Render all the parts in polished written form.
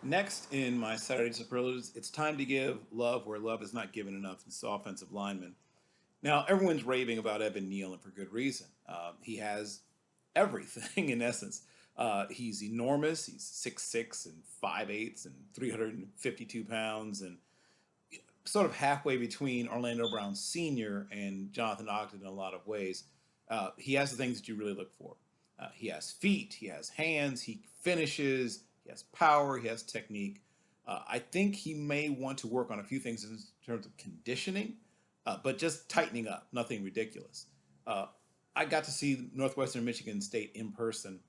Next in my Saturday superlatives, it's time to give love where love is not given enough. It's offensive lineman. Now, everyone's raving about Evan Neal, and for good reason. He has everything in essence. He's enormous. He's 6'6" and 5'8" and 352 pounds, and sort of halfway between Orlando Brown Sr. and Jonathan Ogden in a lot of ways. He has the things that you really look for. He has feet, he has hands, he finishes, he has power, he has technique. I think he may want to work on a few things in terms of conditioning, but just tightening up, nothing ridiculous. Uh, I got to see Northwestern Michigan State in person,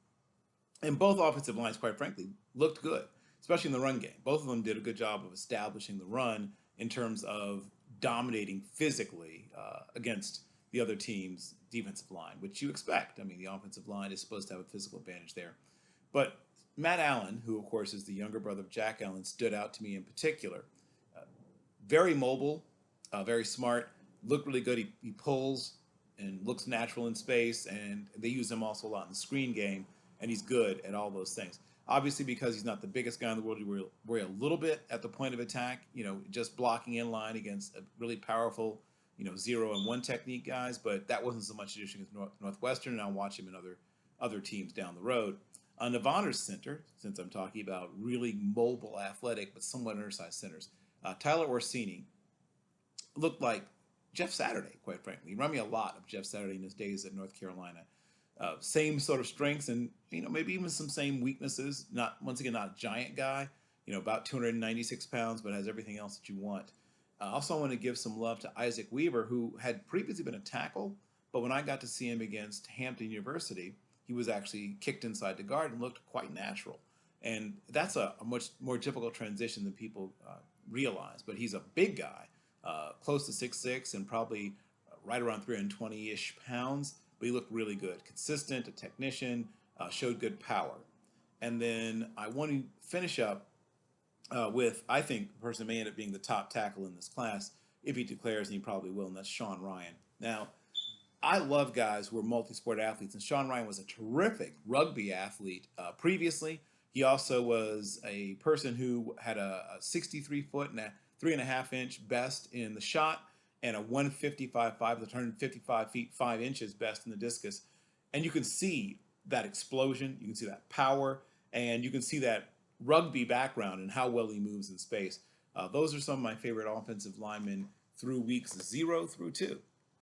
and both offensive lines, quite frankly, looked good, especially in the run game. Both of them did a good job of establishing the run in terms of dominating physically against the other team's defensive line, which you expect. I mean, the offensive line is supposed to have a physical advantage there. But Matt Allen, who of course is the younger brother of Jack Allen, stood out to me in particular. Uh, Very mobile, very smart, looked really good. He pulls and looks natural in space, and they use him also a lot in the screen game, and he's good at all those things. Obviously, because he's not the biggest guy in the world, you worry a little bit at the point of attack, just blocking in line against a really powerful, 0 and 1 technique guys, but that wasn't so much an issue against Northwestern, and I'll watch him in other teams down the road. On Navonner's center, since I'm talking about really mobile, athletic, but somewhat undersized centers, Tyler Orsini looked like Jeff Saturday, quite frankly. He reminded me a lot of Jeff Saturday in his days at North Carolina. Same sort of strengths and maybe even some same weaknesses. Not once again not a giant guy. About 296 pounds, but has everything else that you want. Also, I want to give some love to Isaac Weaver, who had previously been a tackle, but when I got to see him against Hampton University, he was actually kicked inside the guard and looked quite natural. And that's a much more difficult transition than people realize. But he's a big guy, close to 6'6" and probably right around 320-ish pounds. But he looked really good, consistent, a technician, showed good power. And then I want to finish up with, I think, the person may end up being the top tackle in this class if he declares, and he probably will, and that's Sean Ryan. Now, I love guys who are multi-sport athletes, and Sean Ryan was a terrific rugby athlete previously. He also was a person who had a 63 foot and a 3.5 inch best in the shot, and a 155 with 155 feet 5 inches best in the discus. And you can see that explosion, you can see that power, and you can see that rugby background and how well he moves in space. Those are some of my favorite offensive linemen through weeks 0 through 2.